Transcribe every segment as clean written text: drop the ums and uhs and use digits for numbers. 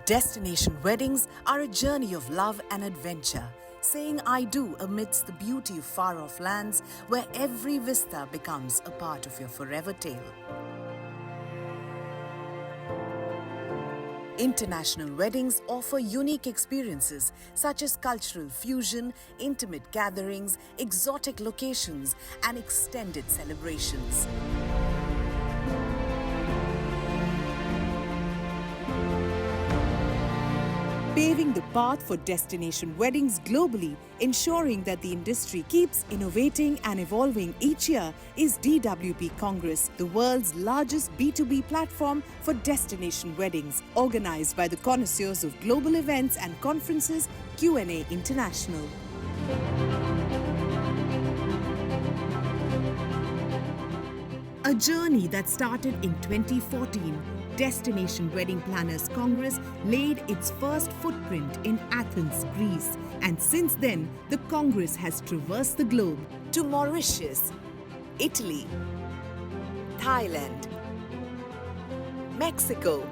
Destination weddings are a journey of love and adventure, saying I do amidst the beauty of far-off lands where every vista becomes a part of your forever tale. International weddings offer unique experiences such as cultural fusion, intimate gatherings, exotic locations, and extended celebrations. Paving the path for destination weddings globally, ensuring that the industry keeps innovating and evolving each year is DWP Congress, the world's largest B2B platform for destination weddings, organized by the connoisseurs of global events and conferences, Q&A International. A journey that started in 2014, Destination Wedding Planners Congress laid its first footprint in Athens, Greece, and since then, the Congress has traversed the globe to Mauritius, Italy, Thailand, Mexico,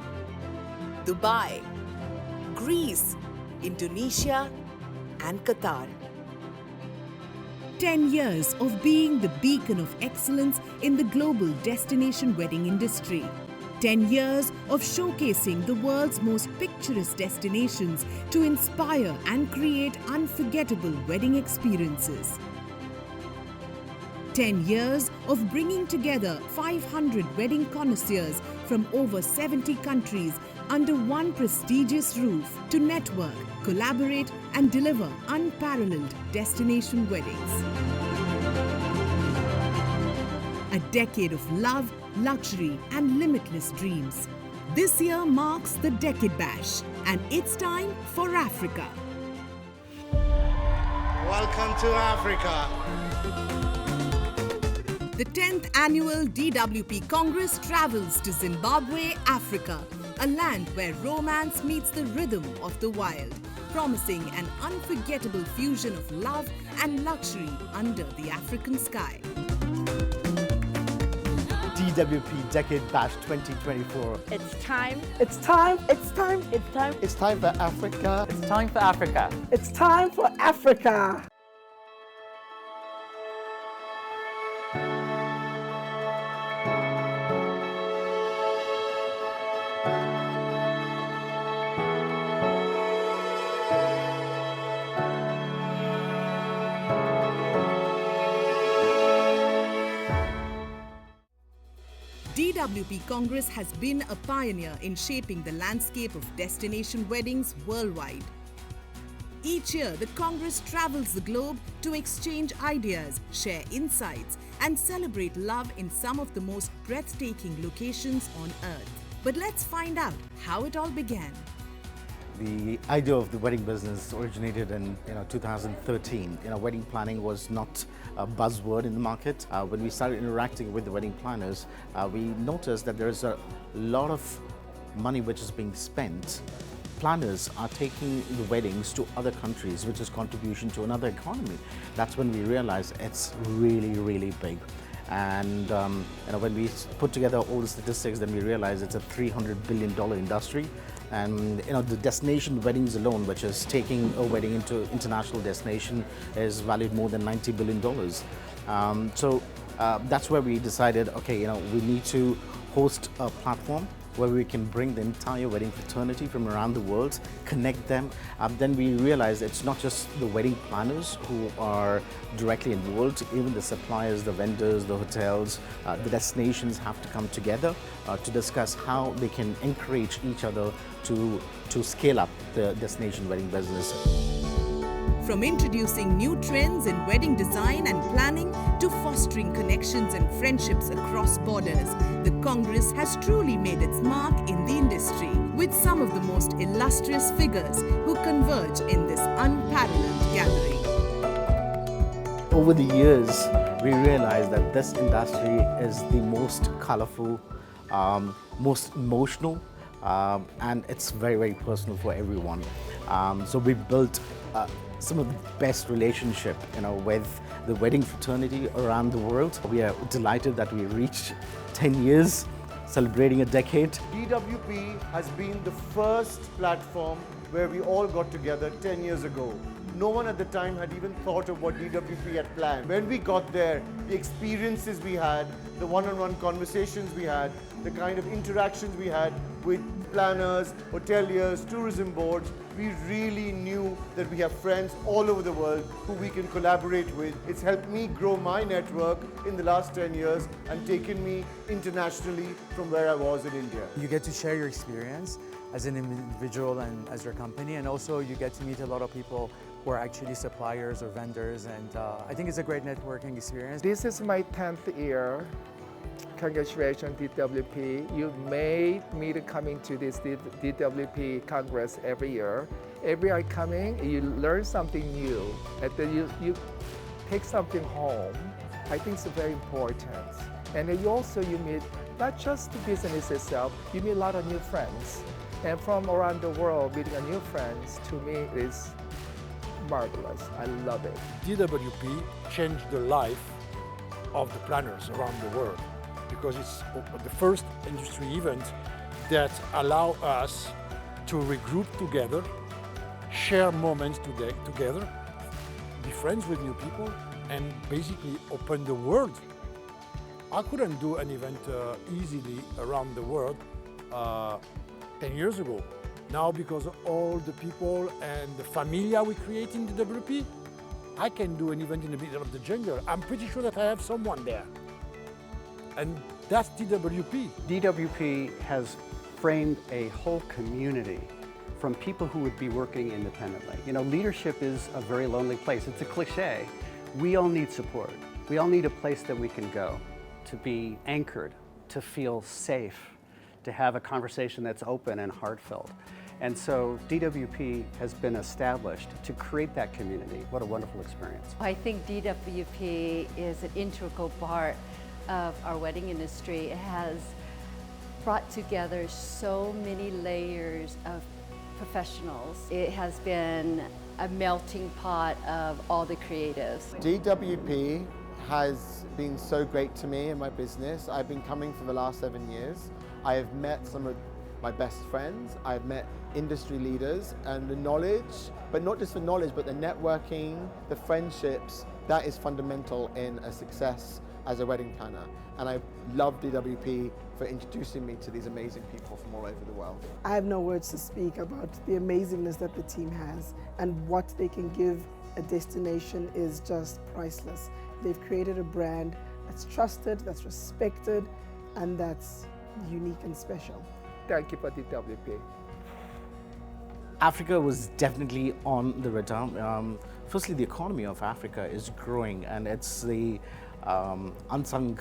Dubai, Greece, Indonesia, and Qatar. 10 years of being the beacon of excellence in the global destination wedding industry. 10 years of showcasing the world's most picturesque destinations to inspire and create unforgettable wedding experiences. 10 years of bringing together 500 wedding connoisseurs from over 70 countries under one prestigious roof to network, collaborate, and deliver unparalleled destination weddings. A decade of love, luxury, and limitless dreams. This year marks the Decade Bash, and it's time for Africa. Welcome to Africa. The 10th Annual DWP Congress travels to Zimbabwe, Africa, a land where romance meets the rhythm of the wild, promising an unforgettable fusion of love and luxury under the African sky. DWP Decade Bash 2024. It's time. It's time. It's time. It's time. It's time for Africa. It's time for Africa. It's time for Africa. DWP Congress has been a pioneer in shaping the landscape of destination weddings worldwide. Each year, the Congress travels the globe to exchange ideas, share insights, and celebrate love in some of the most breathtaking locations on Earth. But let's find out how it all began. The idea of the wedding business originated in 2013. Wedding planning was not a buzzword in the market. When we started interacting with the wedding planners, we noticed that there is a lot of money which is being spent. Planners are taking the weddings to other countries, which is contribution to another economy. That's when we realized it's really, really big. And when we put together all the statistics, then we realized it's a $300 billion industry. And the destination weddings alone, which is taking a wedding into international destination, is valued more than $90 billion. So that's where we decided, okay, we need to host a platform where we can bring the entire wedding fraternity from around the world, connect them. Then we realized it's not just the wedding planners who are directly involved, even the suppliers, the vendors, the hotels, the destinations have to come together to discuss how they can encourage each other to scale up the destination wedding business. From introducing new trends in wedding design and planning to fostering connections and friendships across borders, the Congress has truly made its mark in the industry, with some of the most illustrious figures who converge in this unparalleled gathering. Over the years, we realized that this industry is the most colorful, most emotional, and it's very, very personal for everyone. So we built some of the best relationship, with the wedding fraternity around the world. We are delighted that we reached 10 years celebrating a decade. DWP has been the first platform where we all got together 10 years ago. No one at the time had even thought of what DWP had planned. When we got there, the experiences we had, the one-on-one conversations we had, the kind of interactions we had with planners, hoteliers, tourism boards, we really knew that we have friends all over the world who we can collaborate with. It's helped me grow my network in the last 10 years and taken me internationally from where I was in India. You get to share your experience as an individual and as your company, and also you get to meet a lot of people who are actually suppliers or vendors, and I think it's a great networking experience. This is my 10th year. Congratulations, DWP. You made me to coming to this DWP Congress every year. Every year coming, you learn something new, and then you take something home. I think it's very important. And then you meet not just the business itself, you meet a lot of new friends. And from around the world, meeting new friends, to me, is marvelous. I love it. DWP changed the life of the planners around the world because it's the first industry event that allow us to regroup together, share moments together, be friends with new people, and basically open the world. I couldn't do an event easily around the world 10 years ago. Now, because of all the people and the familia we create in the DWP, I can do an event in the middle of the jungle. I'm pretty sure that I have someone there. And that's DWP. DWP has framed a whole community from people who would be working independently. You know, leadership is a very lonely place. It's a cliche. We all need support. We all need a place that we can go to be anchored, to feel safe, to have a conversation that's open and heartfelt. And so DWP has been established to create that community. What a wonderful experience. I think DWP is an integral part of our wedding industry. It has brought together so many layers of professionals. It has been a melting pot of all the creatives. DWP has been so great to me in my business. I've been coming for the last 7 years. I have met some of my best friends. I've met industry leaders, and the knowledge, but not just the knowledge, but the networking, the friendships, that is fundamental in a success as a wedding planner. And I love DWP for introducing me to these amazing people from all over the world. I have no words to speak about the amazingness that the team has, and what they can give a destination is just priceless. They've created a brand that's trusted, that's respected, and that's unique and special. Thank you for DWP. Africa was definitely on the radar. Firstly, the economy of Africa is growing, and it's the unsung,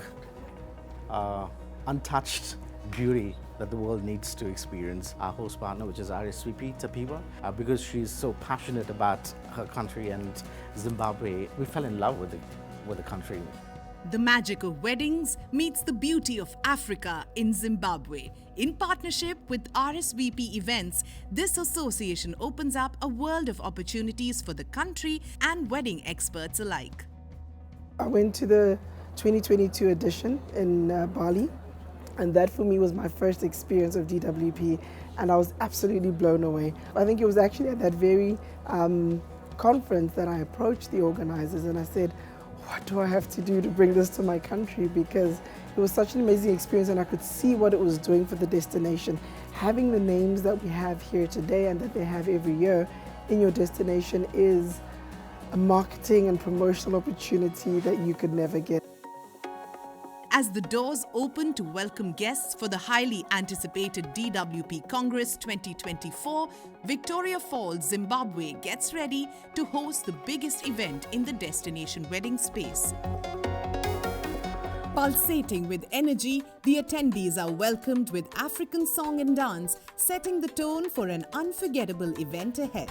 untouched beauty that the world needs to experience. Our host partner, which is RSVP Tapiwa, because she's so passionate about her country and Zimbabwe, we fell in love with the country. The magic of weddings meets the beauty of Africa in Zimbabwe. In partnership with RSVP Events, this association opens up a world of opportunities for the country and wedding experts alike. I went to the 2022 edition in Bali, and that for me was my first experience of DWP, and I was absolutely blown away. I think it was actually at that very conference that I approached the organizers and I said, what do I have to do to bring this to my country? Because it was such an amazing experience, and I could see what it was doing for the destination. Having the names that we have here today and that they have every year in your destination is a marketing and promotional opportunity that you could never get. As the doors open to welcome guests for the highly anticipated DWP Congress 2024, Victoria Falls, Zimbabwe gets ready to host the biggest event in the destination wedding space. Pulsating with energy, the attendees are welcomed with African song and dance, setting the tone for an unforgettable event ahead.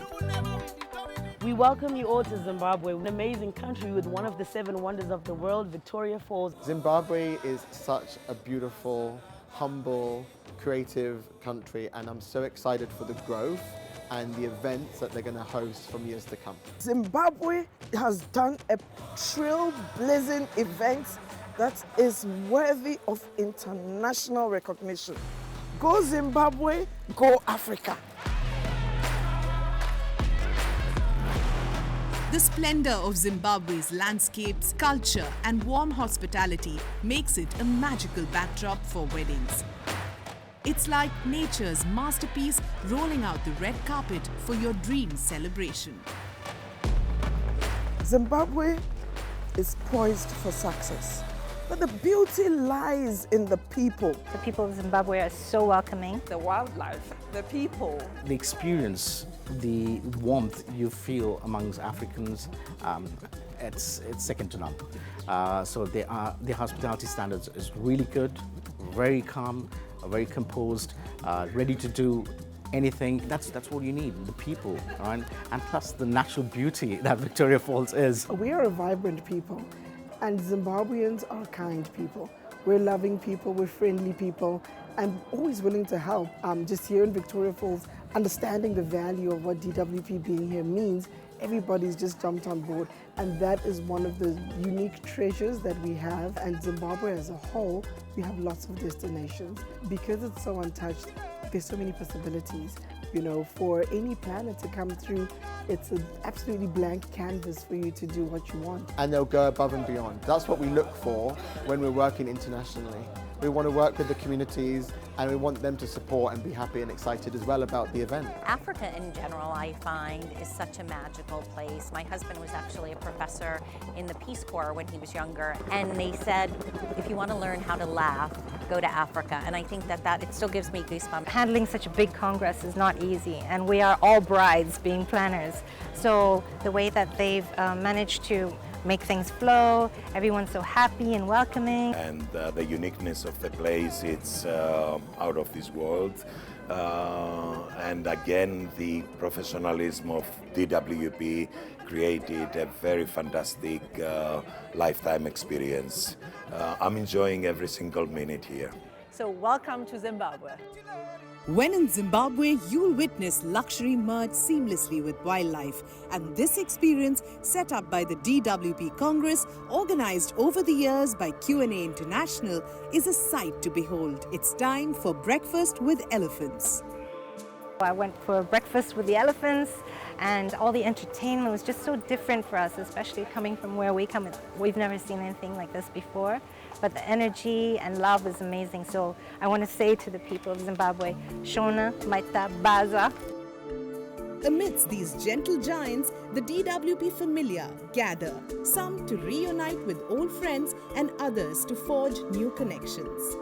We welcome you all to Zimbabwe, an amazing country with one of the 7 wonders of the world, Victoria Falls. Zimbabwe is such a beautiful, humble, creative country, and I'm so excited for the growth and the events that they're going to host from years to come. Zimbabwe has done a trailblazing event that is worthy of international recognition. Go Zimbabwe, go Africa. The splendor of Zimbabwe's landscapes, culture, and warm hospitality makes it a magical backdrop for weddings. It's like nature's masterpiece rolling out the red carpet for your dream celebration. Zimbabwe is poised for success, but the beauty lies in the people. The people of Zimbabwe are so welcoming. The wildlife, the people. The experience, the warmth you feel amongst Africans, it's second to none. So the hospitality standards is really good, very calm, very composed, ready to do anything. That's what you need, the people, right? And plus the natural beauty that Victoria Falls is. We are a vibrant people, and Zimbabweans are kind people. We're loving people, we're friendly people, and always willing to help. Just here in Victoria Falls, understanding the value of what DWP being here means, everybody's just jumped on board, and that is one of the unique treasures that we have. And Zimbabwe as a whole, we have lots of destinations. Because it's so untouched, there's so many possibilities. You know, for any planet to come through, it's an absolutely blank canvas for you to do what you want. And they'll go above and beyond. That's what we look for when we're working internationally. We want to work with the communities, and we want them to support and be happy and excited as well about the event. Africa in general, I find, is such a magical place. My husband was actually a professor in the Peace Corps when he was younger, and they said, if you want to learn how to laugh, go to Africa. And I think that it still gives me goosebumps. Handling such a big congress is not easy, and we are all brides being planners. So the way that they've managed to make things flow, everyone's so happy and welcoming. And the uniqueness of the place, it's out of this world. And again, the professionalism of DWP created a very fantastic lifetime experience. I'm enjoying every single minute here. So welcome to Zimbabwe. When in Zimbabwe, you'll witness luxury merge seamlessly with wildlife. And this experience, set up by the DWP Congress, organized over the years by Q&A International, is a sight to behold. It's time for breakfast with elephants. I went for breakfast with the elephants, and all the entertainment was just so different for us, especially coming from where we come. We've never seen anything like this before, but the energy and love is amazing. So I want to say to the people of Zimbabwe, Shona Maita Baza. Amidst these gentle giants, the DWP familiar gather, some to reunite with old friends and others to forge new connections.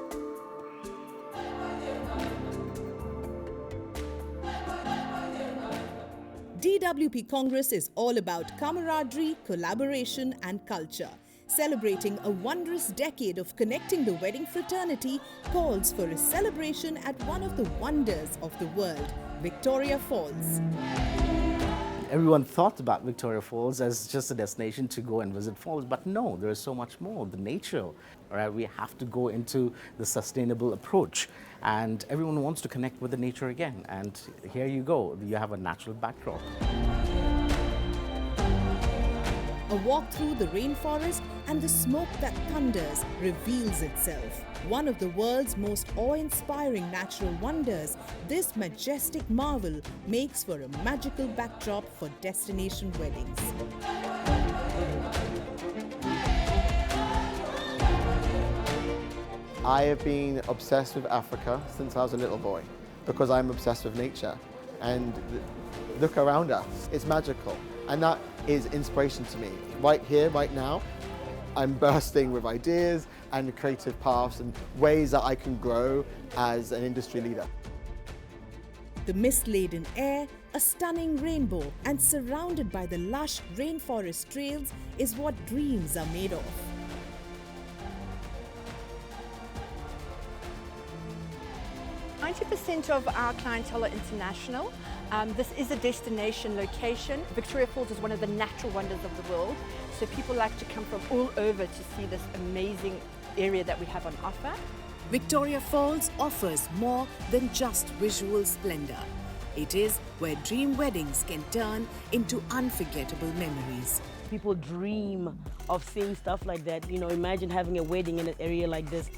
DWP Congress is all about camaraderie, collaboration and culture. Celebrating a wondrous decade of connecting the wedding fraternity calls for a celebration at one of the wonders of the world, Victoria Falls. Everyone thought about Victoria Falls as just a destination to go and visit falls, but no, there is so much more. The nature, right? We have to go into the sustainable approach, and everyone wants to connect with the nature again. And here you go, you have a natural backdrop. A walk through the rainforest and the smoke that thunders reveals itself. One of the world's most awe-inspiring natural wonders, this majestic marvel makes for a magical backdrop for destination weddings. I have been obsessed with Africa since I was a little boy because I'm obsessed with nature. And look around us, it's magical. And that is inspiration to me. Right here, right now, I'm bursting with ideas and creative paths and ways that I can grow as an industry leader. The mist-laden air, a stunning rainbow, and surrounded by the lush rainforest trails is what dreams are made of. % of our clientele are international. This is a destination location. Victoria Falls is one of the natural wonders of the world. So people like to come from all over to see this amazing area that we have on offer. Victoria Falls offers more than just visual splendor. It is where dream weddings can turn into unforgettable memories. people dream of seeing stuff like that. You know, imagine having a wedding in an area like this.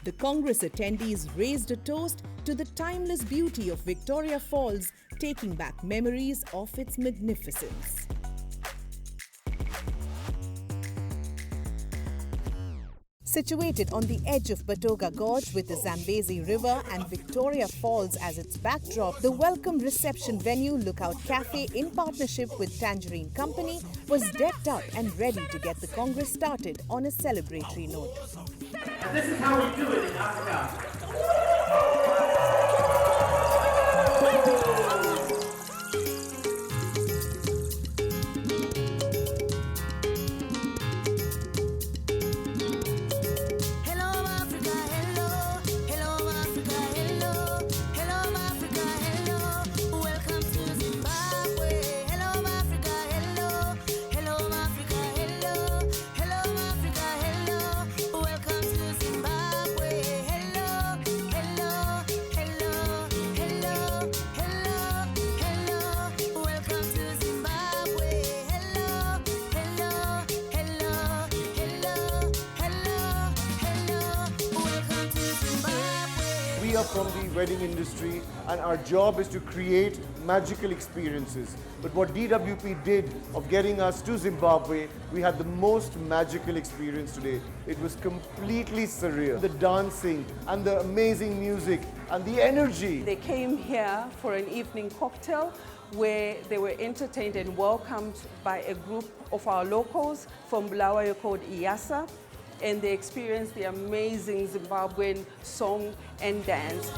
The Congress attendees raised a toast to the timeless beauty of Victoria Falls, taking back memories of its magnificence. Situated on the edge of Batoga Gorge with the Zambezi River and Victoria Falls as its backdrop, the welcome reception venue Lookout Cafe, in partnership with Tangerine Company, was decked up and ready to get the Congress started on a celebratory note. And this is how we do it in Africa. We are from the wedding industry and our job is to create magical experiences. But what DWP did of getting us to Zimbabwe, we had the most magical experience today. It was completely surreal. The dancing and the amazing music and the energy. They came here for an evening cocktail where they were entertained and welcomed by a group of our locals from Bulawayo called IASA. And they experienced the amazing Zimbabwean song and dance.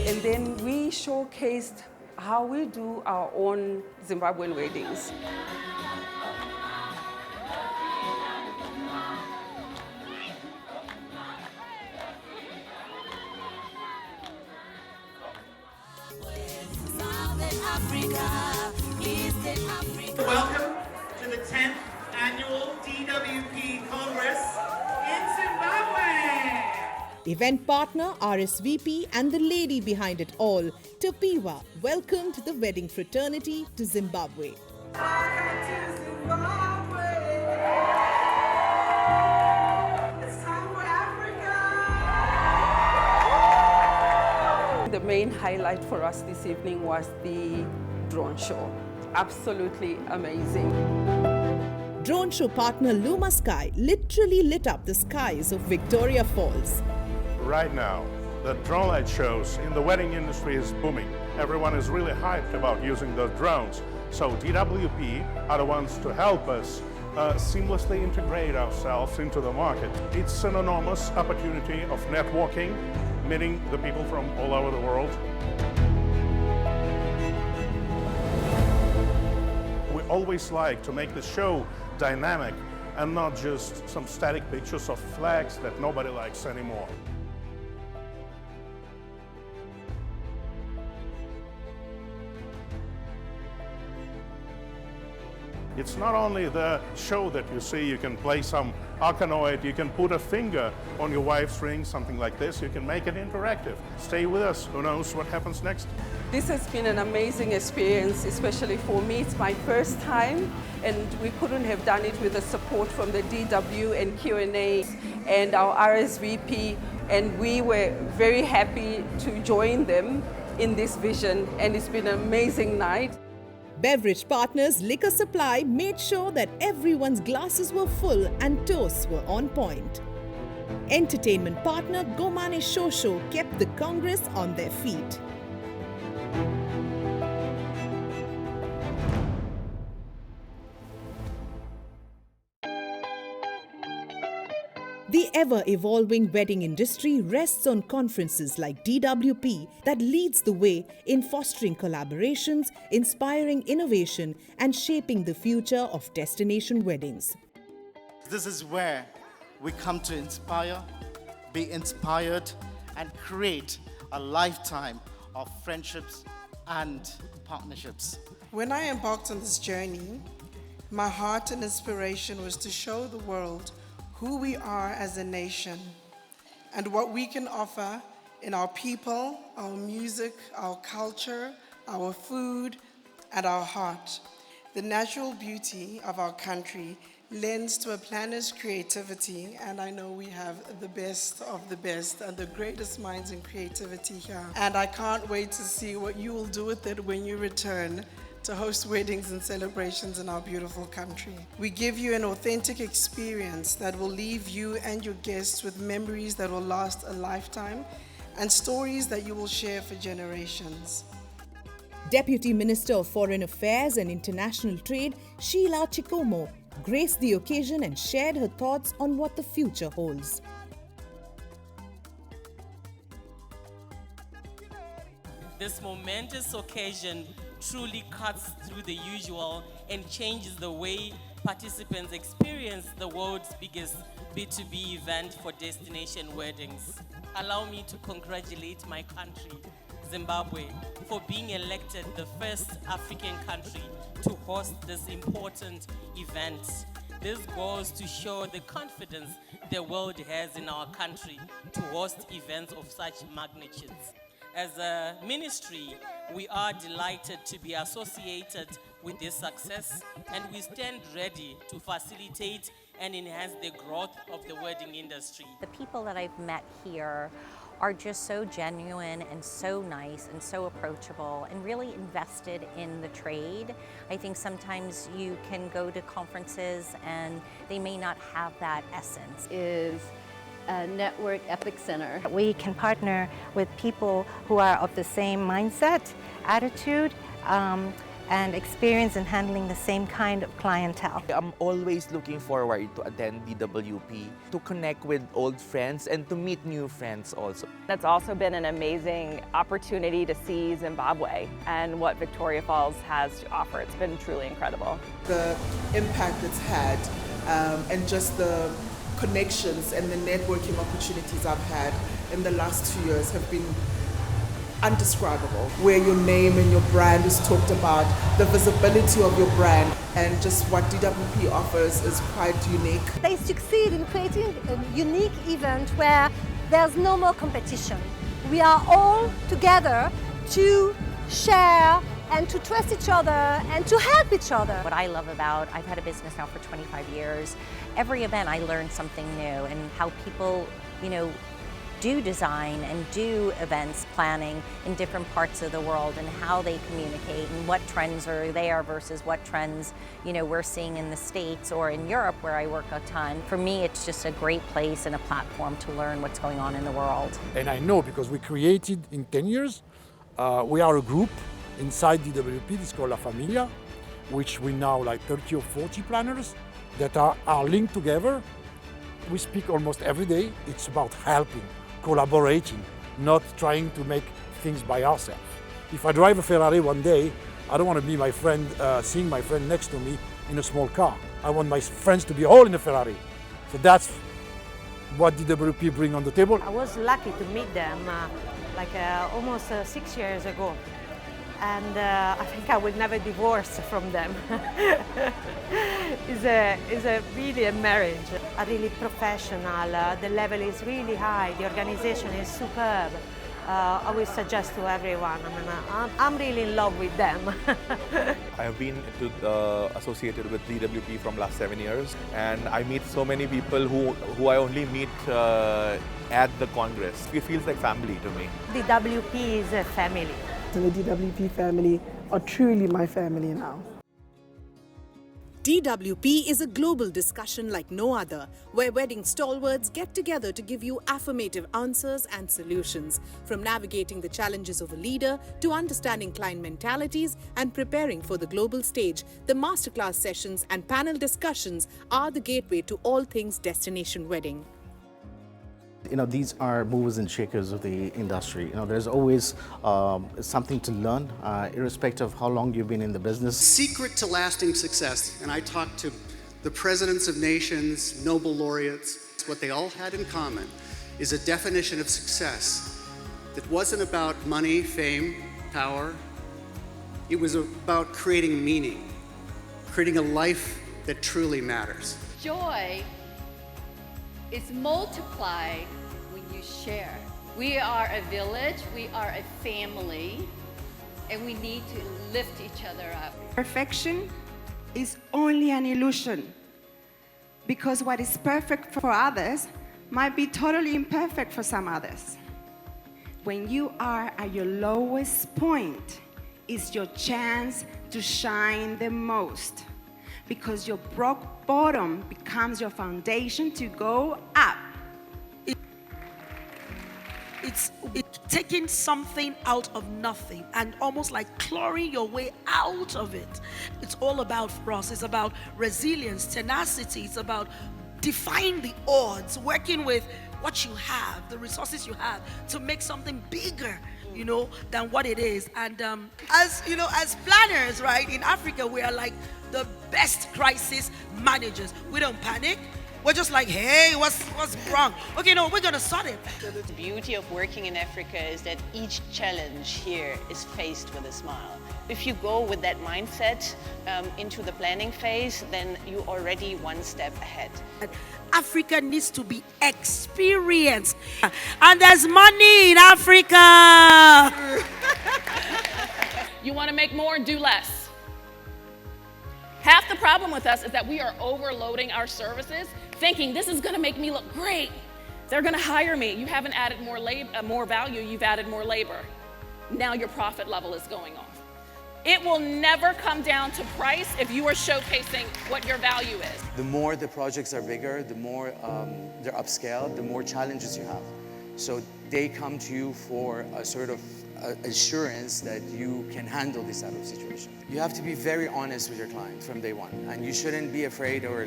And then we showcased how we do our own Zimbabwean weddings. Welcome to the 10th Annual DWP Congress in Zimbabwe. Event partner, RSVP, and the lady behind it all, Topiwa, welcomed the wedding fraternity to Zimbabwe. Welcome to Zimbabwe. It's time for Africa. The main highlight for us this evening was the drone show. Absolutely amazing. Drone show partner Luma Sky literally lit up the skies of Victoria Falls. Right now, the drone light shows in the wedding industry is booming. Everyone is really hyped about using those drones. So DWP are the ones to help us seamlessly integrate ourselves into the market. It's an enormous opportunity of networking, meeting the people from all over the world. We always like to make the show dynamic and not just some static pictures of flags that nobody likes anymore. It's not only the show that you see, you can play some Arkanoid, you can put a finger on your wife's ring, something like this, you can make it interactive. Stay with us, who knows what happens next? This has been an amazing experience, especially for me. It's my first time, and we couldn't have done it with the support from the DW and Q&A and our RSVP, and we were very happy to join them in this vision, and it's been an amazing night. Beverage partners Liquor Supply made sure that everyone's glasses were full and toasts were on point. Entertainment partner Gomane Shosho kept the Congress on their feet. The ever-evolving wedding industry rests on conferences like DWP that leads the way in fostering collaborations, inspiring innovation, and shaping the future of destination weddings. This is where we come to inspire, be inspired, and create a lifetime of friendships and partnerships. When I embarked on this journey, my heart and inspiration was to show the world who we are as a nation and what we can offer in our people, our music, our culture, our food, and our heart. The natural beauty of our country lends to a planner's creativity, and I know we have the best of the best and the greatest minds in creativity here. And I can't wait to see what you will do with it when you return to host weddings and celebrations in our beautiful country. We give you an authentic experience that will leave you and your guests with memories that will last a lifetime and stories that you will share for generations. Deputy Minister of Foreign Affairs and International Trade, Sheila Chikomo, graced the occasion and shared her thoughts on what the future holds. This momentous occasion truly cuts through the usual and changes the way participants experience the world's biggest B2B event for destination weddings. Allow me to congratulate my country, Zimbabwe, for being elected the first African country to host this important event. This goes to show the confidence the world has in our country to host events of such magnitudes. As a ministry, we are delighted to be associated with this success, and we stand ready to facilitate and enhance the growth of the wedding industry. The people that I've met here are just so genuine and so nice and so approachable and really invested in the trade. I think sometimes you can go to conferences and they may not have that essence. Is a network epicenter. We can partner with people who are of the same mindset, attitude, and experience in handling the same kind of clientele. I'm always looking forward to attend DWP, to connect with old friends and to meet new friends also. That's also been an amazing opportunity to see Zimbabwe and what Victoria Falls has to offer. It's been truly incredible. The impact it's had and just the connections and the networking opportunities I've had in the last 2 years have been undescribable. Where your name and your brand is talked about, the visibility of your brand, and just what DWP offers is quite unique. They succeed in creating a unique event where there's no more competition. We are all together to share and to trust each other and to help each other. What I love about, I've had a business now for 25 years, every event I learn something new, and how people, do design and do events planning in different parts of the world, and how they communicate and what trends are there versus what trends we're seeing in the States or in Europe where I work a ton. For me, it's just a great place and a platform to learn what's going on in the world. And I know because we created in 10 years, we are a group inside DWP, it's called La Familia, which we now like 30 or 40 planners that are linked together. We speak almost every day. It's about helping, collaborating, not trying to make things by ourselves. If I drive a Ferrari one day, I don't want to be my friend, seeing my friend next to me in a small car. I want my friends to be all in a Ferrari. So that's what DWP bring on the table. I was lucky to meet them almost 6 years ago. And I think I will never divorce from them. It's really a marriage. Are really professional. The level is really high. The organization is superb. I will suggest to everyone. I'm really in love with them. I have been associated with DWP from last 7 years, and I meet so many people who I only meet at the Congress. It feels like family to me. DWP is a family. And the DWP family are truly my family now. DWP is a global discussion like no other, where wedding stalwarts get together to give you affirmative answers and solutions. From navigating the challenges of a leader to understanding client mentalities and preparing for the global stage, the masterclass sessions and panel discussions are the gateway to all things destination wedding. These are movers and shakers of the industry. There's always something to learn, irrespective of how long you've been in the business. Secret to lasting success, and I talked to the presidents of nations, Nobel laureates, what they all had in common is a definition of success that wasn't about money, fame, power. It was about creating meaning, creating a life that truly matters. Joy is multiplied when you share. We are a village, we are a family, and we need to lift each other up. Perfection is only an illusion, because what is perfect for others might be totally imperfect for some others. When you are at your lowest point, is your chance to shine the most, because your rock bottom becomes your foundation to go up. It's taking something out of nothing and almost like clawing your way out of it. It's all about for us. It's about resilience, tenacity. It's about defying the odds, working with what you have, the resources you have, to make something bigger, you know, than what it is. And as you know, as planners, right, in Africa, we are like the best crisis managers. We don't panic. We're just like, hey, what's wrong? Okay, no, we're gonna sort it. The beauty of working in Africa is that each challenge here is faced with a smile. If you go with that mindset into the planning phase, then you're already one step ahead. Africa needs to be experienced. And there's money in Africa. You want to make more, do less. Half the problem with us is that we are overloading our services, thinking this is going to make me look great. They're going to hire me. You haven't added more value, you've added more labor. Now your profit level is going off. It will never come down to price if you are showcasing what your value is. The more the projects are bigger, the more they're upscaled, the more challenges you have. So they come to you for a sort of assurance that you can handle this type of situation. You have to be very honest with your client from day one, and you shouldn't be afraid or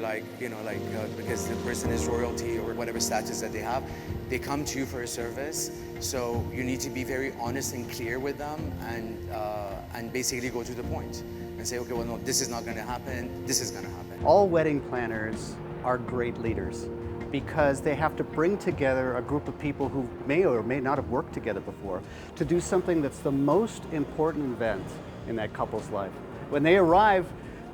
because the person is royalty or whatever status that they have, they come to you for a service. So you need to be very honest and clear with them, and basically go to the point and say, okay, well, no, this is not going to happen. This is going to happen. All wedding planners are great leaders, because they have to bring together a group of people who may or may not have worked together before to do something that's the most important event in that couple's life. When they arrive,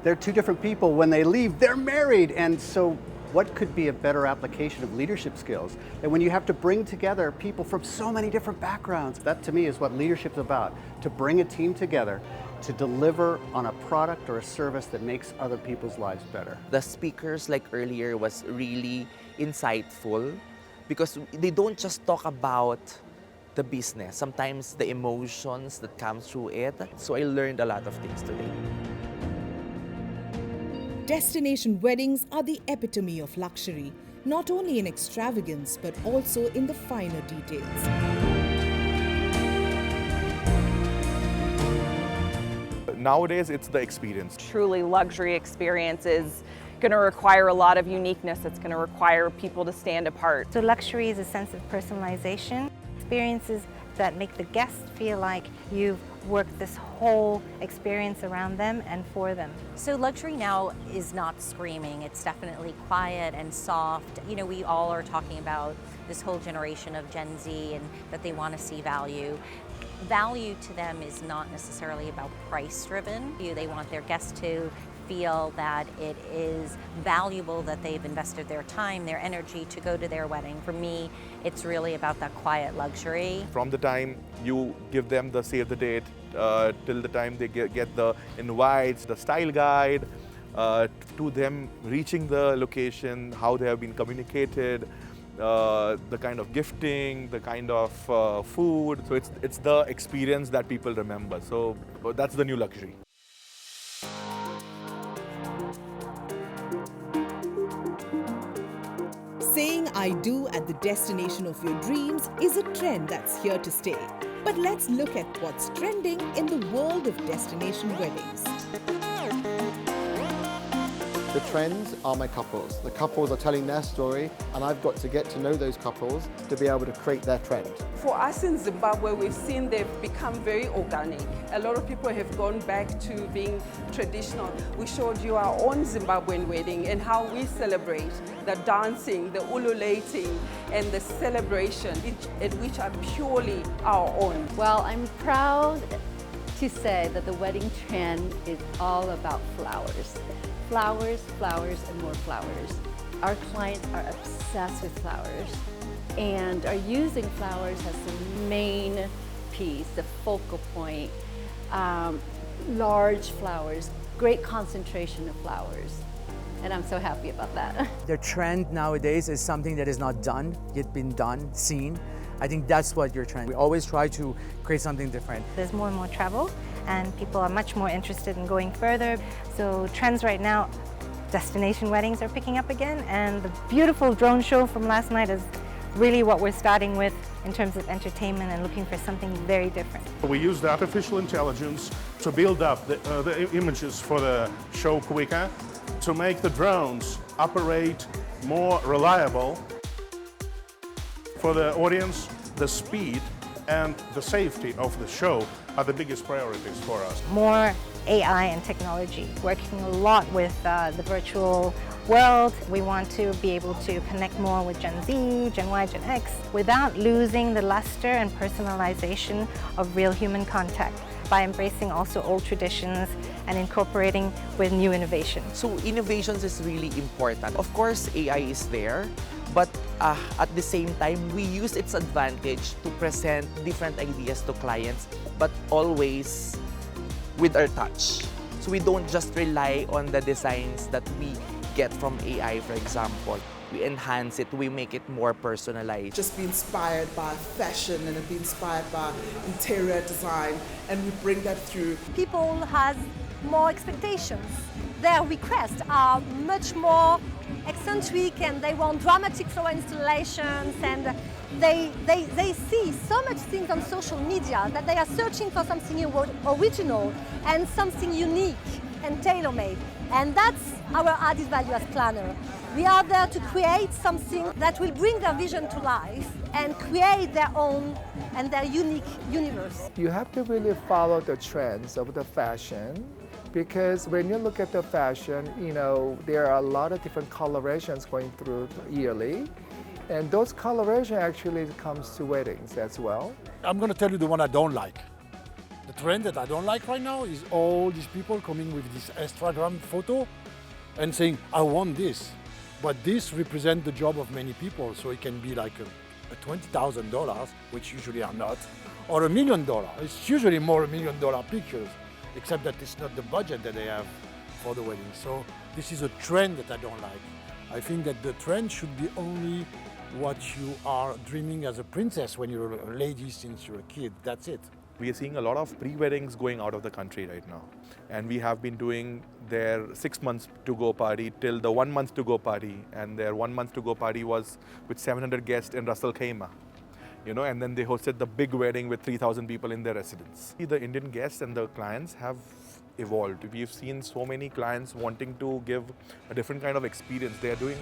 they're two different people. When they leave, they're married. And so what could be a better application of leadership skills than when you have to bring together people from so many different backgrounds? That to me is what leadership's about, to bring a team together to deliver on a product or a service that makes other people's lives better. The speakers like earlier was really insightful because they don't just talk about the business, sometimes the emotions that come through it. So I learned a lot of things today. Destination weddings are the epitome of luxury, not only in extravagance but also in the finer details. Nowadays, it's the experience. Truly luxury experience is going to require a lot of uniqueness. It's going to require people to stand apart. So luxury is a sense of personalization, experiences that make the guest feel like you've worked this whole experience around them and for them. So luxury now is not screaming, it's definitely quiet and soft. You know, we all are talking about this whole generation of Gen Z and that they want to see value. Value to them is not necessarily about price driven. They want their guests to feel that it is valuable that they've invested their time, their energy to go to their wedding. For me, it's really about that quiet luxury. From the time you give them the save the date till the time they get the invites, the style guide, to them reaching the location, how they have been communicated, the kind of gifting, the kind of food. So it's the experience that people remember. So that's the new luxury. Saying I do at the destination of your dreams is a trend that's here to stay. But let's look at what's trending in the world of destination weddings. The trends are my couples. The couples are telling their story, and I've got to get to know those couples to be able to create their trend. For us in Zimbabwe, we've seen they've become very organic. A lot of people have gone back to being traditional. We showed you our own Zimbabwean wedding and how we celebrate the dancing, the ululating, and the celebration, which are purely our own. Well, I'm proud to say that the wedding trend is all about flowers. Flowers, flowers, and more flowers. Our clients are obsessed with flowers and are using flowers as the main piece, the focal point. Large flowers, great concentration of flowers. And I'm so happy about that. The trend nowadays is something that is not done, yet been done, seen. I think that's what your trend. We always try to create something different. There's more and more travel, and people are much more interested in going further. So trends right now, destination weddings are picking up again, and the beautiful drone show from last night is really what we're starting with in terms of entertainment and looking for something very different. We used artificial intelligence to build up the images for the show quicker, to make the drones operate more reliable. For the audience, the speed and the safety of the show are the biggest priorities for us. More AI and technology, working a lot with the virtual world. We want to be able to connect more with Gen Z, Gen Y, Gen X, without losing the luster and personalization of real human contact, by embracing also old traditions and incorporating with new innovation. So innovations is really important. Of course, AI is there, but at the same time, we use its advantage to present different ideas to clients, but always with our touch. So we don't just rely on the designs that we get from AI, for example. We enhance it, we make it more personalized. Just be inspired by fashion and be inspired by interior design, and we bring that through. People have more expectations. Their requests are much more eccentric, and they want dramatic flower installations, and they see so much things on social media that they are searching for something original and something unique and tailor-made. And that's our added value as planner. We are there to create something that will bring their vision to life and create their own and their unique universe. You have to really follow the trends of the fashion, because when you look at the fashion, you know, there are a lot of different colorations going through yearly. And those colorations actually comes to weddings as well. I'm going to tell you the one I don't like. The trend that I don't like right now is all these people coming with this Instagram photo and saying, I want this. But this represents the job of many people, so it can be like a $20,000, which usually are not, or $1 million. It's usually more $1 million pictures, except that it's not the budget that they have for the wedding. So this is a trend that I don't like. I think that the trend should be only what you are dreaming as a princess when you're a lady since you're a kid. That's it. We are seeing a lot of pre-weddings going out of the country right now. And we have been doing their 6 months to go party till the 1 month to go party. And their 1 month to go party was with 700 guests in Ras Al Khaimah. You know, and then they hosted the big wedding with 3,000 people in their residence. The Indian guests and the clients have evolved. We've seen so many clients wanting to give a different kind of experience. They are doing,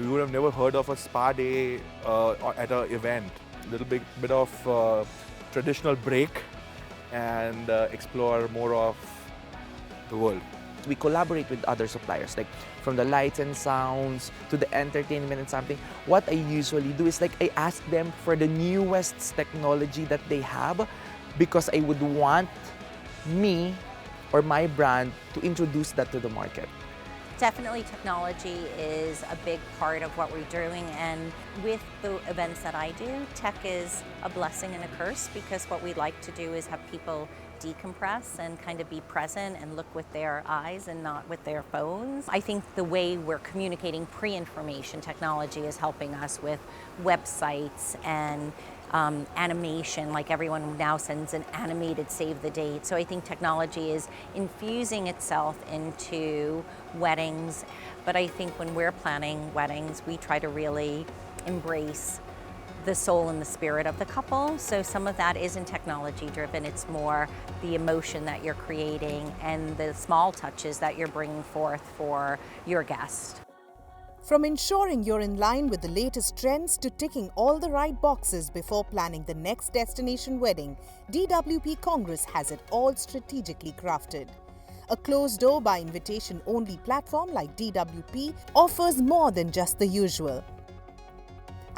you would have never heard of a spa day at an event. A little bit of traditional break and explore more of the world. We collaborate with other suppliers, like from the lights and sounds to the entertainment and something. What I usually do is like I ask them for the newest technology that they have, because I would want me or my brand to introduce that to the market. Definitely technology is a big part of what we're doing, and with the events that I do, tech is a blessing and a curse, because what we like to do is have people decompress and kind of be present and look with their eyes and not with their phones. I think the way we're communicating pre-information technology is helping us with websites and animation, like everyone now sends an animated save the date. So I think technology is infusing itself into weddings. But I think when we're planning weddings, we try to really embrace the soul and the spirit of the couple. So some of that isn't technology driven. It's more the emotion that you're creating and the small touches that you're bringing forth for your guest. From ensuring you're in line with the latest trends to ticking all the right boxes before planning the next destination wedding, DWP Congress has it all strategically crafted. A closed-door by invitation-only platform like DWP offers more than just the usual.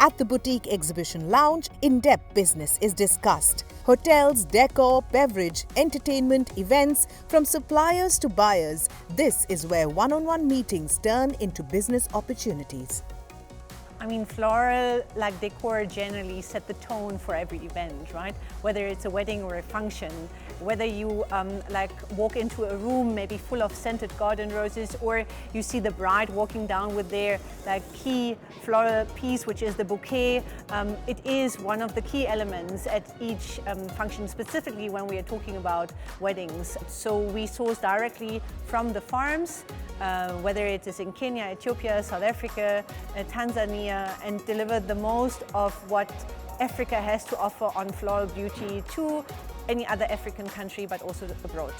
At the Boutique Exhibition Lounge, in-depth business is discussed. Hotels, decor, beverage, entertainment, events, from suppliers to buyers. This is where one-on-one meetings turn into business opportunities. I mean, floral decor generally set the tone for every event, right? Whether it's a wedding or a function, whether you walk into a room maybe full of scented garden roses, or you see the bride walking down with their key floral piece, which is the bouquet. It is one of the key elements at each function, specifically when we are talking about weddings. So we source directly from the farms, whether it is in Kenya, Ethiopia, South Africa, Tanzania, and deliver the most of what Africa has to offer on floral beauty to any other African country, but also abroad.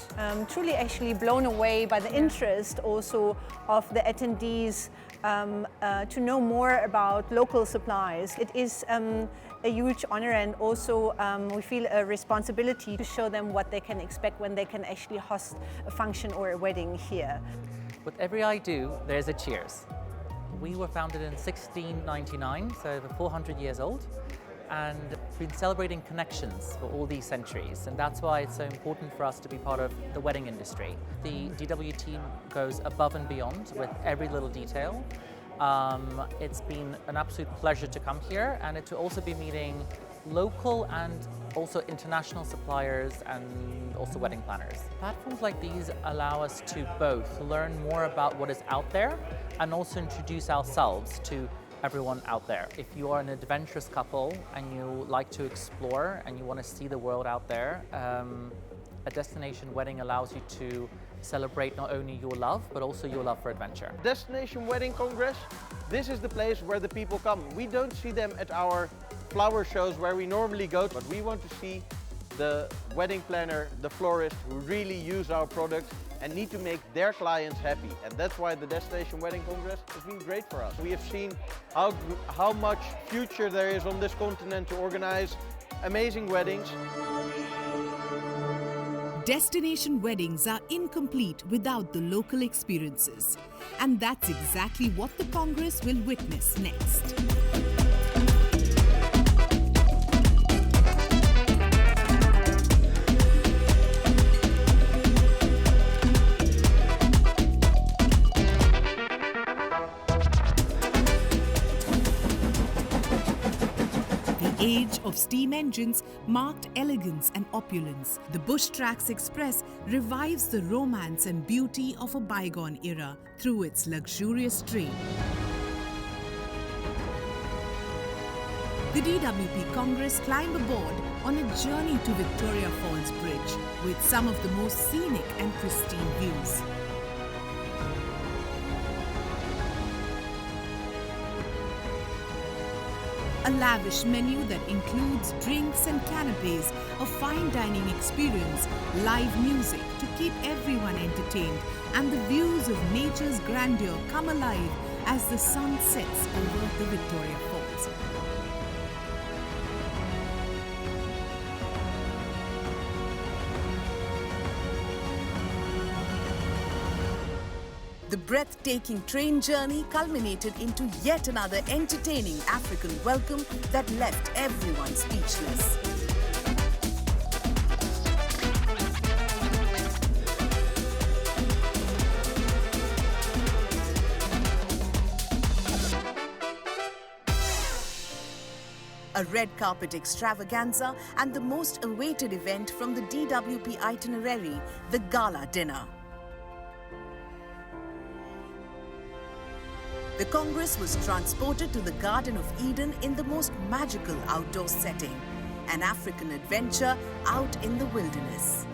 Truly actually blown away by the interest also of the attendees to know more about local supplies. It is a huge honor, and also we feel a responsibility to show them what they can expect when they can actually host a function or a wedding here. With every I do, there's a cheers. We were founded in 1699, so over 400 years old, and we've been celebrating connections for all these centuries, and that's why it's so important for us to be part of the wedding industry. The DW team goes above and beyond with every little detail. It's been an absolute pleasure to come here, and to also be meeting local and also international suppliers and also wedding planners. Platforms like these allow us to both learn more about what is out there and also introduce ourselves to everyone out there. If you are an adventurous couple and you like to explore and you want to see the world out there, a destination wedding allows you to celebrate not only your love, but also your love for adventure. Destination Wedding Congress, this is the place where the people come. We don't see them at our flower shows where we normally go, but we want to see the wedding planner, the florist who really use our products and need to make their clients happy. And that's why the Destination Wedding Congress has been great for us. We have seen how much future there is on this continent to organize amazing weddings. Destination weddings are incomplete without the local experiences. And that's exactly what the Congress will witness next. The age of steam engines marked elegance and opulence. The Bush Tracks Express revives the romance and beauty of a bygone era through its luxurious train. The DWP Congress climb aboard on a journey to Victoria Falls Bridge with some of the most scenic and pristine views. A lavish menu that includes drinks and canapes, a fine dining experience, live music to keep everyone entertained, and the views of nature's grandeur come alive as the sun sets over the Victoria Falls. The breathtaking train journey culminated into yet another entertaining African welcome that left everyone speechless. A red carpet extravaganza and the most awaited event from the DWP itinerary, the Gala dinner. The Congress was transported to the Garden of Eden in the most magical outdoor setting, an African adventure out in the wilderness.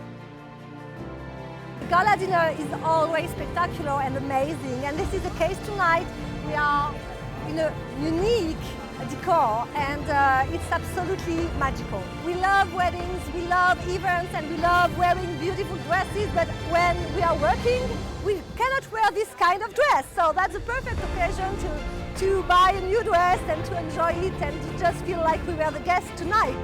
Gala dinner is always spectacular and amazing, and this is the case tonight. We are in a unique decor, and it's absolutely magical. We love weddings, we love events, and we love wearing beautiful dresses, but when we are working, we cannot wear this kind of dress. So that's a perfect occasion to buy a new dress and to enjoy it and to just feel like we were the guests tonight.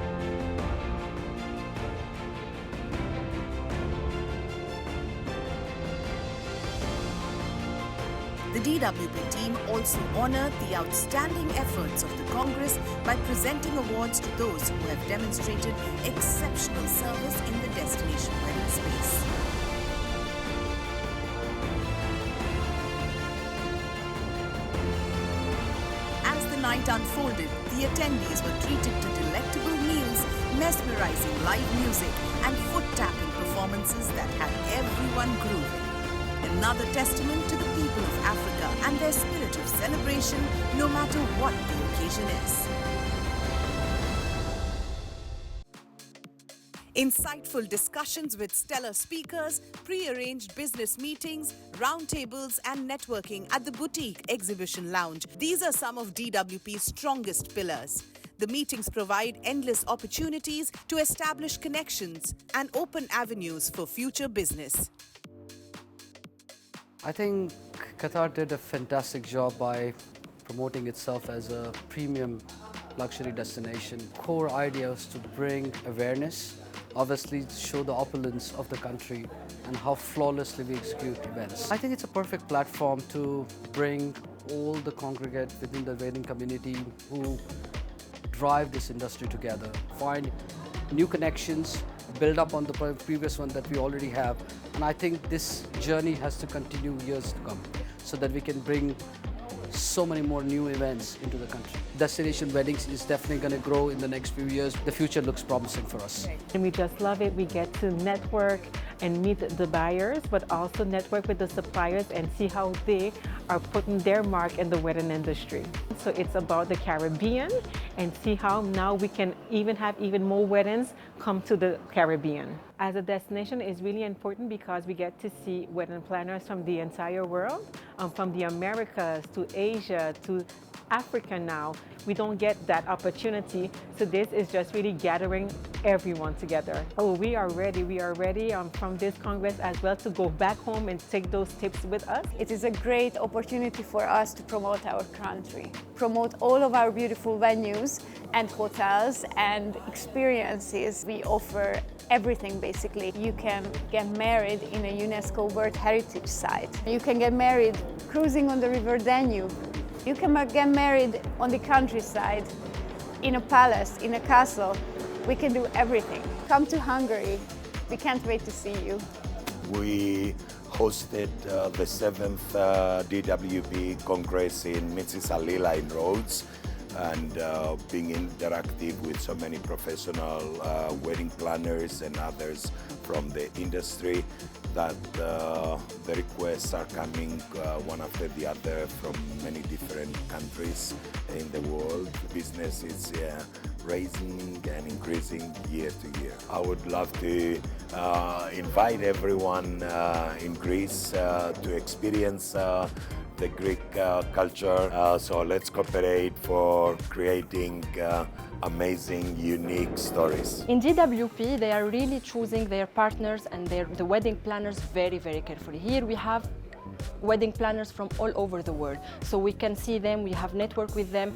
The DWP team also honored the outstanding efforts of the Congress by presenting awards to those who have demonstrated exceptional service in the destination wedding space. As the night night unfolded, the attendees were treated to delectable meals, mesmerizing live music, and foot-tapping performances that had everyone grooving. Another testament to the people of Africa and their spirit of celebration, no matter what the occasion is. Insightful discussions with stellar speakers, pre-arranged business meetings, roundtables and networking at the Boutique Exhibition Lounge. These are some of DWP's strongest pillars. The meetings provide endless opportunities to establish connections and open avenues for future business. I think Qatar did a fantastic job by promoting itself as a premium luxury destination. Core idea was to bring awareness, obviously show the opulence of the country and how flawlessly we execute events. I think it's a perfect platform to bring all the congregate within the wedding community who drive this industry together, find new connections, build up on the previous one that we already have. And I think this journey has to continue years to come so that we can bring so many more new events into the country. Destination weddings is definitely going to grow in the next few years. The future looks promising for us. And we just love it. We get to network and meet the buyers, but also network with the suppliers and see how they are putting their mark in the wedding industry. So it's about the Caribbean and see how now we can even have even more weddings come to the Caribbean. As a destination is really important because we get to see wedding planners from the entire world, from the Americas to Asia to Africa now. We don't get that opportunity, so this is just really gathering everyone together. Oh, we are ready from this Congress as well to go back home and take those tips with us. It is a great opportunity for us to promote our country, promote all of our beautiful venues and hotels and experiences. We offer everything basically. You can get married in a UNESCO World Heritage Site. You can get married cruising on the River Danube. You can get married on the countryside, in a palace, in a castle. We can do everything. Come to Hungary. We can't wait to see you. We hosted the 7th DWP Congress in Mississauga in Rhodes, and being interactive with so many professional wedding planners and others from the industry, that the requests are coming one after the other from many different countries in the world. Business is raising and increasing year to year. I would love to invite everyone in Greece to experience the Greek culture. So let's cooperate for creating amazing, unique stories. In DWP, they are really choosing their partners and the wedding planners very, very carefully. Here we have wedding planners from all over the world, so we can see them, we have network with them,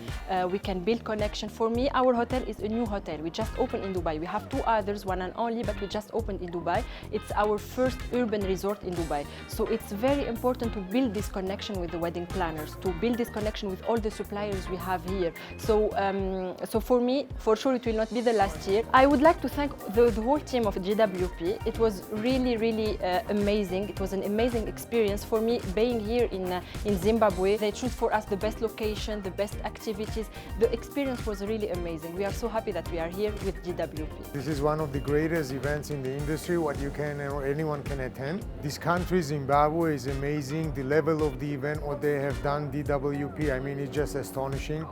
we can build connection. For me, our hotel is a new hotel. We just opened in Dubai. We have 2 others, one and only, but we just opened in Dubai. It's our first urban resort in Dubai, so it's very important to build this connection with the wedding planners, to build this connection with all the suppliers we have here. So for me, for sure it will not be the last year. I would like to thank the whole team of GWP. It was really, really amazing. It was an amazing experience for me being here in Zimbabwe. They choose for us the best location, the best activities. The experience was really amazing. We are so happy that we are here with GWP. This is one of the greatest events in the industry, what you can or anyone can attend. This country, Zimbabwe, is amazing. The level of the event, what they have done, DWP, I mean, it's just astonishing.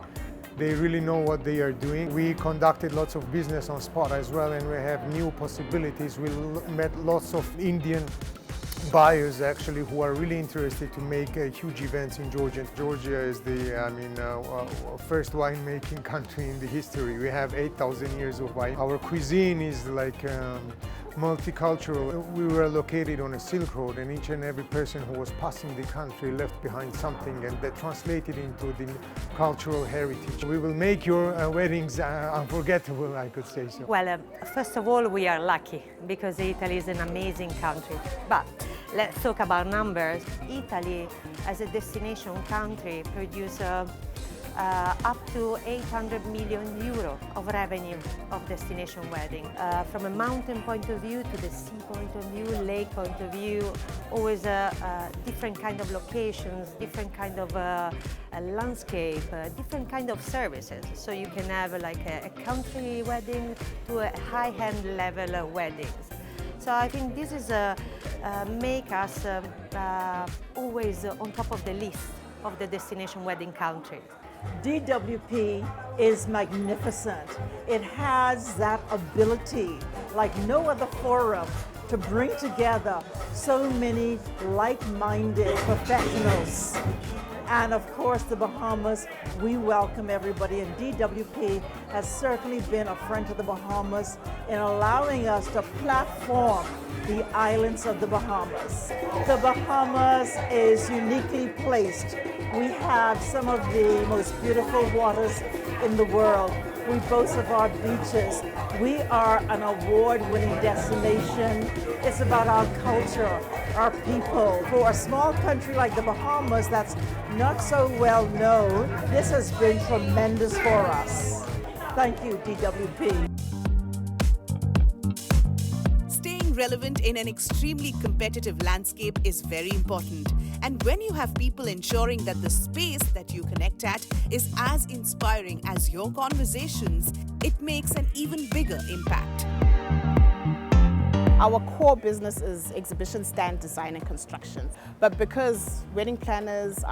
They really know what they are doing. We conducted lots of business on spot as well, and we have new possibilities. We met lots of Indian buyers actually who are really interested to make huge events in Georgia. Georgia is the first winemaking country in the history. We have 8,000 years of wine. Our cuisine is like multicultural. We were located on a Silk Road, and each and every person who was passing the country left behind something, and that translated into the cultural heritage. We will make your weddings unforgettable, I could say so. Well, first of all, we are lucky because Italy is an amazing country. But let's talk about numbers. Italy, as a destination country, produces up to 800 million euro of revenue of destination wedding. From a mountain point of view to the sea point of view, lake point of view, always different kind of locations, different kind of landscape, different kind of services. So you can have like a country wedding to a high-end level weddings. So I think this is make us always on top of the list of the destination wedding countries. DWP is magnificent. It has that ability, like no other forum, to bring together so many like-minded professionals. And of course, the Bahamas, we welcome everybody, and DWP has certainly been a friend to the Bahamas in allowing us to platform the islands of the Bahamas. The Bahamas is uniquely placed. We have some of the most beautiful waters in the world. We boast of our beaches. We are an award-winning destination. It's about our culture, our people. For a small country like the Bahamas that's not so well known, this has been tremendous for us. Thank you, DWP. Staying relevant in an extremely competitive landscape is very important. And when you have people ensuring that the space that you connect at is as inspiring as your conversations, it makes an even bigger impact. Our core business is exhibition stand design and construction. But because wedding planners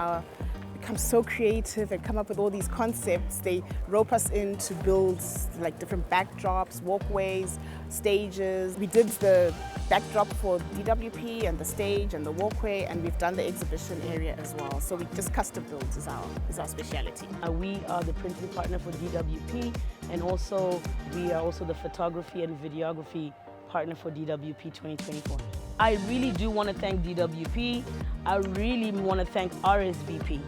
become so creative and come up with all these concepts, they rope us in to build like different backdrops, walkways, stages. We did the backdrop for DWP and the stage and the walkway, and we've done the exhibition area as well. So we just custom build is our speciality. We are the printing partner for DWP, and also we are also the photography and videography partner for DWP 2024. I really do want to thank DWP. I really want to thank RSVP.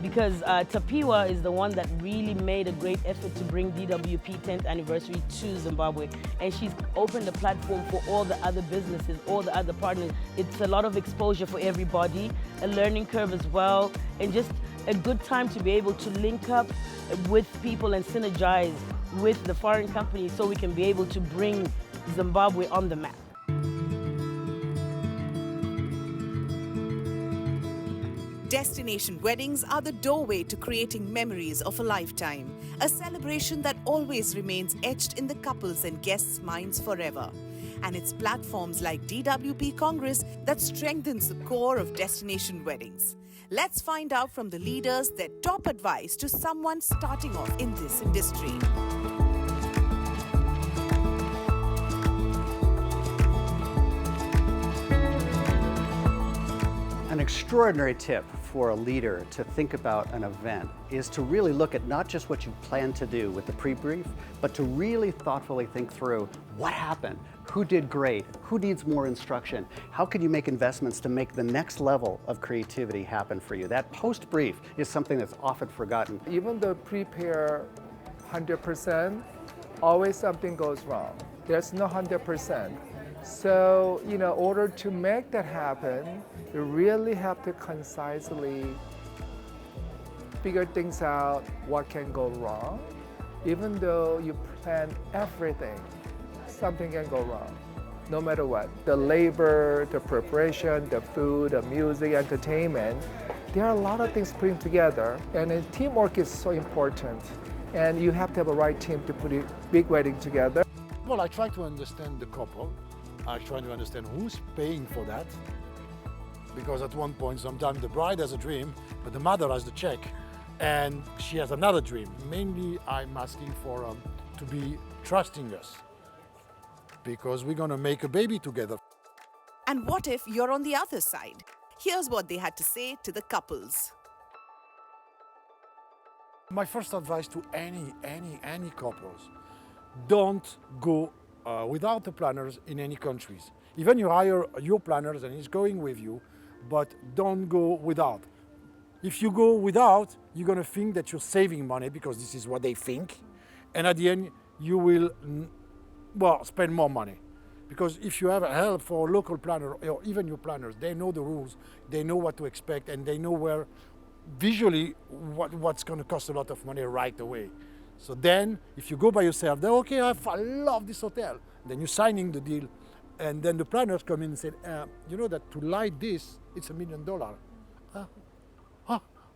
Because Tapiwa is the one that really made a great effort to bring DWP 10th anniversary to Zimbabwe. And she's opened the platform for all the other businesses, all the other partners. It's a lot of exposure for everybody, a learning curve as well, and just a good time to be able to link up with people and synergize with the foreign companies so we can be able to bring Zimbabwe on the map. Destination weddings are the doorway to creating memories of a lifetime, a celebration that always remains etched in the couples and guests' minds forever. And it's platforms like DWP Congress that strengthens the core of destination weddings. Let's find out from the leaders their top advice to someone starting off in this industry. An extraordinary tip for a leader to think about an event is to really look at not just what you plan to do with the pre-brief, but to really thoughtfully think through what happened, who did great, who needs more instruction, how can you make investments to make the next level of creativity happen for you. That post-brief is something that's often forgotten. Even though prepare 100%, always something goes wrong. There's no 100%. So, in order to make that happen, you really have to concisely figure things out, what can go wrong. Even though you plan everything, something can go wrong, no matter what. The labor, the preparation, the food, the music, entertainment, there are a lot of things putting together, and teamwork is so important. And you have to have a right team to put a big wedding together. Well, I try to understand the couple. I try to understand who's paying for that. Because at one point, sometimes the bride has a dream, but the mother has the check, and she has another dream. Mainly, I'm asking for to be trusting us, because we're gonna make a baby together. And what if you're on the other side? Here's what they had to say to the couples. My first advice to any couples, don't go without the planners in any countries. Even you hire your planners and he's going with you, but don't go without. If you go without, you're gonna think that you're saving money because this is what they think. And at the end, you will, spend more money. Because if you have a help for a local planner or even your planners, they know the rules, they know what to expect, and they know where visually what's going to cost a lot of money right away. So then, if you go by yourself, then okay, I love this hotel. Then you're signing the deal, and then the planners come in and say, you know that to light this, it's $1 million.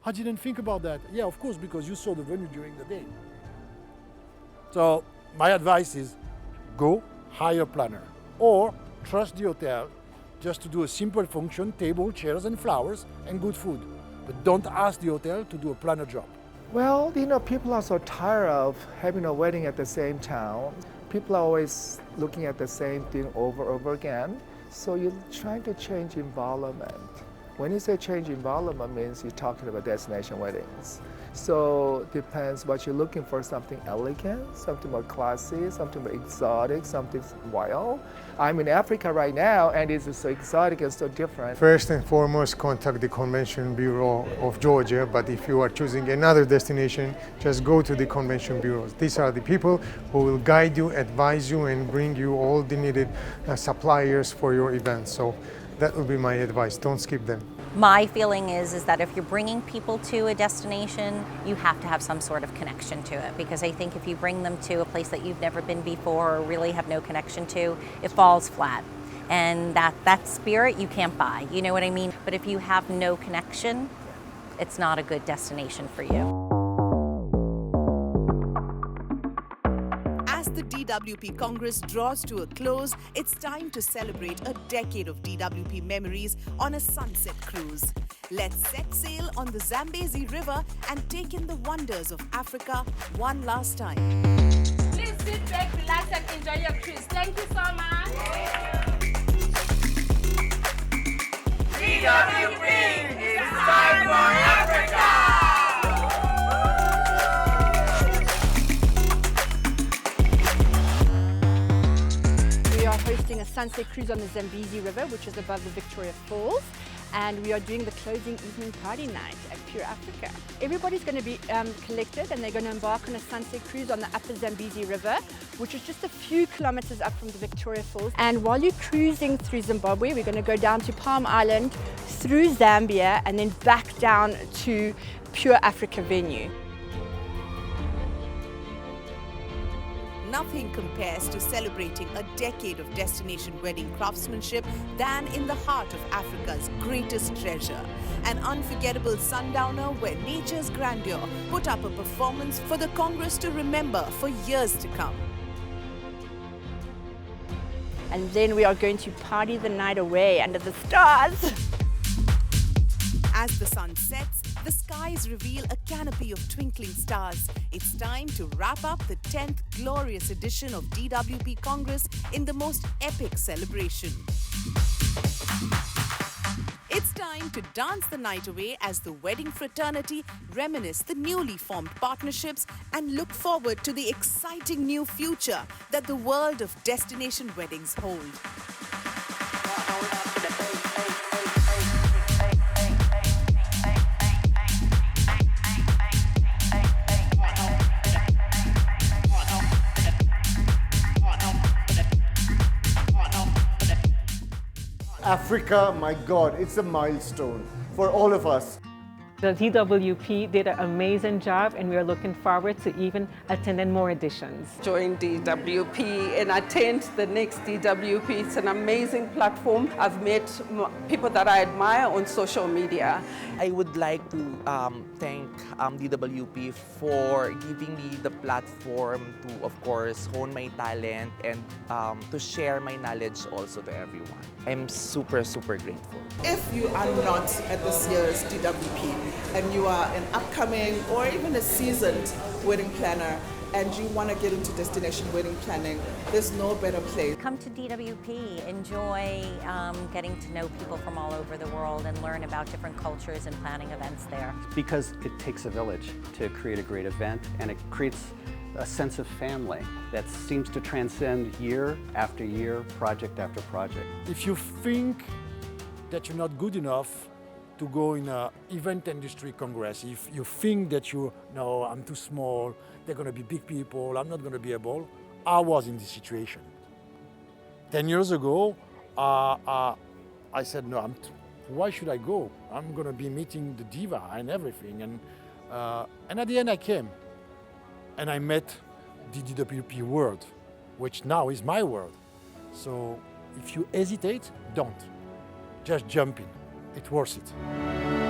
I didn't think about that. Yeah, of course, because you saw the venue during the day. So my advice is go hire a planner or trust the hotel just to do a simple function, table, chairs and flowers and good food. But don't ask the hotel to do a planner job. Well, you know, people are so tired of having a wedding at the same town. People are always looking at the same thing over and over again. So you're trying to change environment. When you say change environment, means you're talking about destination weddings. So depends what you're looking for, something elegant, something more classy, something more exotic, something wild. I'm in Africa right now and it's so exotic and so different. First and foremost, contact the Convention Bureau of Georgia, but if you are choosing another destination, just go to the convention bureaus. These are the people who will guide you, advise you, and bring you all the needed suppliers for your event. So that would be my advice, don't skip them. My feeling is that if you're bringing people to a destination, you have to have some sort of connection to it, because I think if you bring them to a place that you've never been before or really have no connection to, it falls flat. And that spirit you can't buy, you know what I mean? But if you have no connection, it's not a good destination for you. As the DWP Congress draws to a close, it's time to celebrate a decade of DWP memories on a sunset cruise. Let's set sail on the Zambezi River and take in the wonders of Africa one last time. Please sit back, relax and enjoy your cruise. Thank you so much. DWP, it's time for Africa! Hosting a sunset cruise on the Zambezi River, which is above the Victoria Falls, and we are doing the closing evening party night at Pure Africa. Everybody's going to be collected and they're going to embark on a sunset cruise on the upper Zambezi River, which is just a few kilometers up from the Victoria Falls. And while you're cruising through Zimbabwe, we're going to go down to Palm Island, through Zambia, and then back down to Pure Africa venue. Nothing compares to celebrating a decade of destination wedding craftsmanship than in the heart of Africa's greatest treasure. An unforgettable sundowner where nature's grandeur put up a performance for the Congress to remember for years to come. And then we are going to party the night away under the stars. As the sun sets, the skies reveal a canopy of twinkling stars. It's time to wrap up the 10th glorious edition of DWP Congress in the most epic celebration. It's time to dance the night away as the wedding fraternity reminisce the newly formed partnerships and look forward to the exciting new future that the world of destination weddings hold. Africa, my God, it's a milestone for all of us. The DWP did an amazing job and we are looking forward to even attending more editions. Join DWP and attend the next DWP. It's an amazing platform. I've met people that I admire on social media. I would like to thank DWP for giving me the platform to, of course, hone my talent and to share my knowledge also to everyone. I'm super, super grateful. If you are not at this year's DWP and you are an upcoming or even a seasoned wedding planner and you want to get into destination wedding planning, there's no better place. Come to DWP, enjoy getting to know people from all over the world and learn about different cultures and planning events there. Because it takes a village to create a great event, and it creates a sense of family that seems to transcend year after year, project after project. If you think that you're not good enough to go in an event industry congress, if you think that no, I'm too small, they're going to be big people, I'm not going to be able, I was in this situation. 10 years ago, I said, no, why should I go? I'm going to be meeting the diva and everything. And at the end I came and I met the DWP world, which now is my world. So if you hesitate, don't. Just jump in. It's worth it.